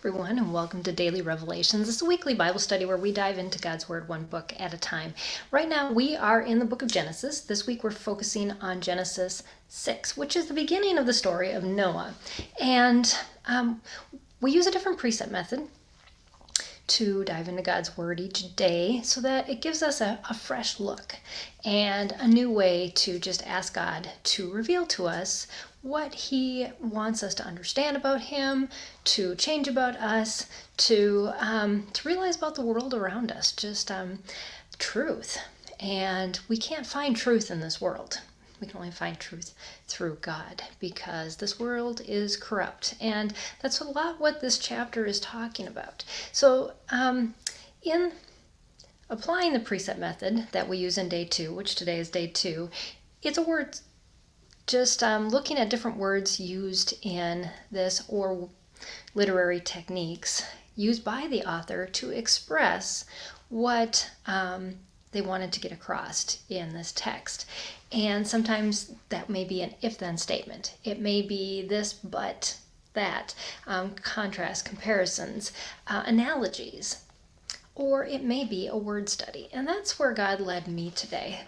everyone, and welcome to Daily Revelations. This is a weekly Bible study where we dive into God's Word one book at a time. Right now, we are in the book of Genesis. This week, we're focusing on Genesis 6, which is the beginning of the story of Noah. And we use a different precept method to dive into God's Word each day so that it gives us a fresh look and a new way to just ask God to reveal to us what He wants us to understand about Him, to change about us, to realize about the world around us, just truth. And we can't find truth in this world. We can only find truth through God because this world is corrupt. And that's a lot what this chapter is talking about. So in applying the precept method that we use in day 2, which today is day 2, it's a word, just looking at different words used in this or literary techniques used by the author to express what they wanted to get across in this text. And sometimes that may be an if-then statement. It may be this but that, contrast, comparisons, analogies, or it may be a word study. And that's where God led me today.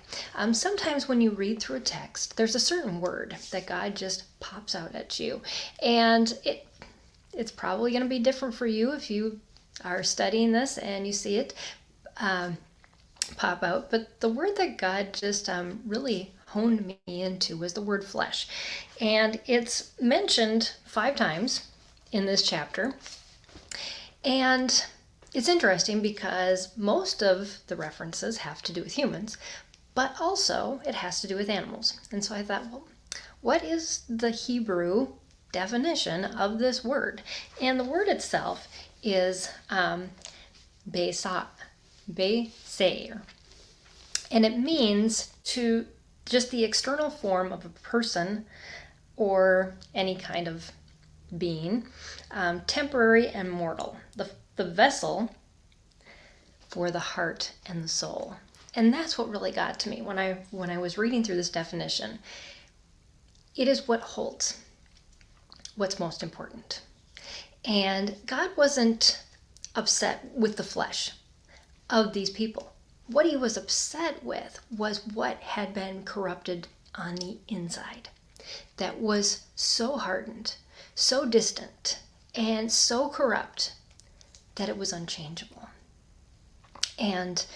Sometimes when you read through a text, there's a certain word that God just pops out at you. And it's probably going to be different for you if you are studying this and you see it pop out. But the word that God just really honed me into was the word flesh. And it's mentioned 5 times in this chapter. And it's interesting because most of the references have to do with humans, but also it has to do with animals. And so I thought, well, what is the Hebrew definition of this word? And the word itself is besair. And it means to just the external form of a person or any kind of being, temporary and mortal. The vessel for the heart and the soul. And that's what really got to me when I was reading through this definition. It is what holds what's most important. And God wasn't upset with the flesh of these people. What He was upset with was what had been corrupted on the inside, that was so hardened, so distant, and so corrupt that it was unchangeable. And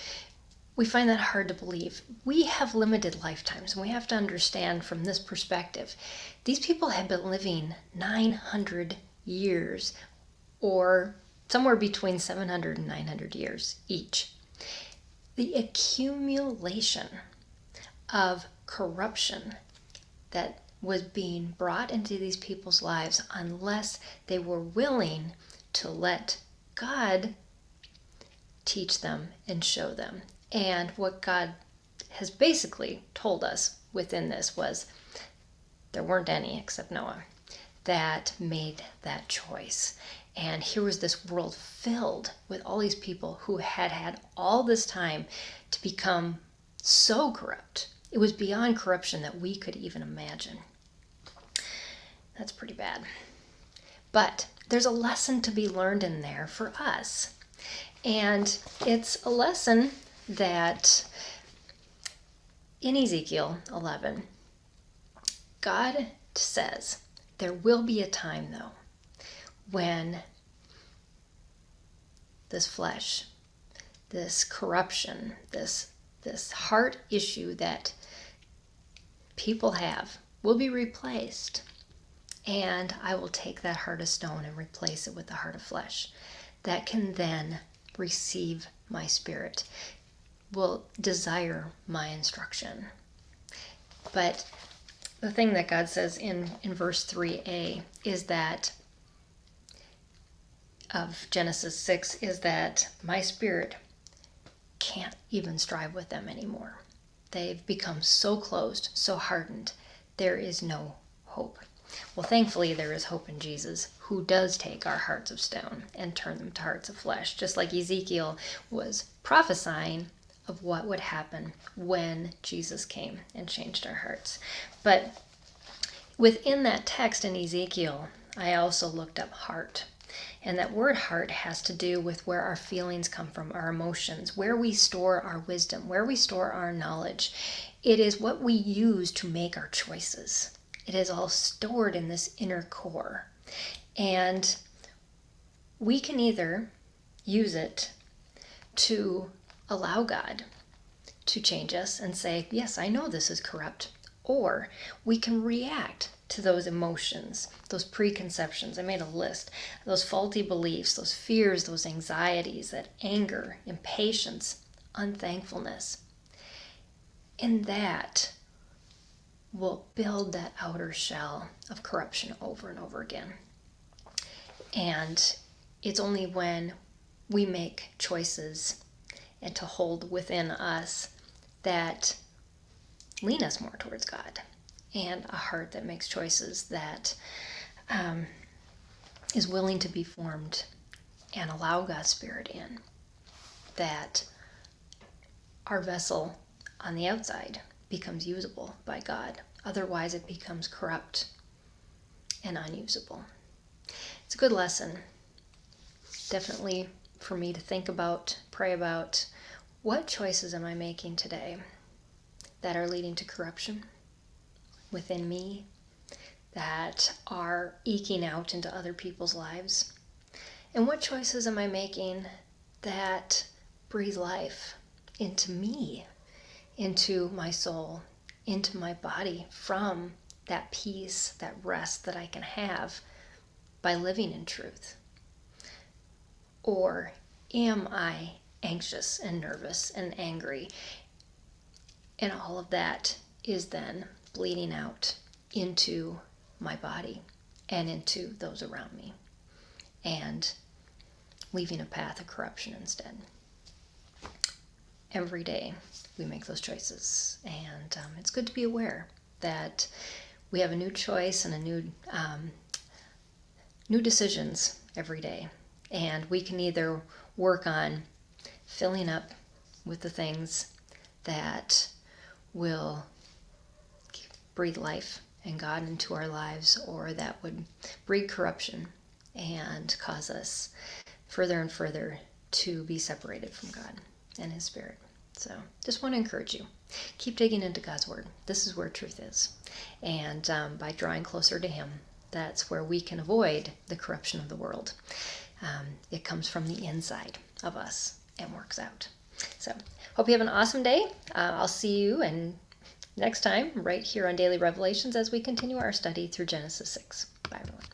we find that hard to believe. We have limited lifetimes, and we have to understand from this perspective, these people had been living 900 years, or somewhere between 700 and 900 years each. The accumulation of corruption that was being brought into these people's lives unless they were willing to let God teach them and show them. And what God has basically told us within this was there weren't any except Noah that made that choice. And here was this world filled with all these people who had all this time to become so corrupt. It was beyond corruption that we could even imagine. That's pretty bad. But there's a lesson to be learned in there for us. And it's a lesson that in Ezekiel 11, God says, there will be a time, though, when this flesh, this corruption, this heart issue that people have will be replaced. And I will take that heart of stone and replace it with the heart of flesh that can then receive my spirit, will desire my instruction. But the thing that God says in verse 3a is that of Genesis 6 is that my spirit can't even strive with them anymore. They've become so closed, so hardened, there is no hope. Well, thankfully, there is hope in Jesus, who does take our hearts of stone and turn them to hearts of flesh, just like Ezekiel was prophesying of what would happen when Jesus came and changed our hearts. But within that text in Ezekiel, I also looked up heart. And that word heart has to do with where our feelings come from, our emotions, where we store our wisdom, where we store our knowledge. It is what we use to make our choices. It is all stored in this inner core. And we can either use it to allow God to change us and say, yes, I know this is corrupt. Or we can react to those emotions, those preconceptions. I made a list, those faulty beliefs, those fears, those anxieties, that anger, impatience, unthankfulness. And that will build that outer shell of corruption over and over again. And it's only when we make choices and to hold within us that lean us more towards God, and a heart that makes choices that is willing to be formed and allow God's Spirit in, that our vessel on the outside becomes usable by God. Otherwise it becomes corrupt and unusable. It's a good lesson, definitely, for me to think about, pray about. What choices am I making today that are leading to corruption within me, that are eking out into other people's lives? And what choices am I making that breathe life into me, into my soul, into my body, from that peace, that rest that I can have by living in truth? Or am I anxious and nervous and angry? And all of that is then bleeding out into my body and into those around me, and leaving a path of corruption instead. Every day we make those choices, and it's good to be aware that we have a new choice and a new decisions every day. And we can either work on filling up with the things that will breathe life and God into our lives, or that would breed corruption and cause us further and further to be separated from God and His Spirit. So just want to encourage you, keep digging into God's Word. This is where truth is. And by drawing closer to Him, that's where we can avoid the corruption of the world. It comes from the inside of us and works out. So hope you have an awesome day. I'll see you next time right here on Daily Revelations as we continue our study through Genesis 6. Bye, everyone.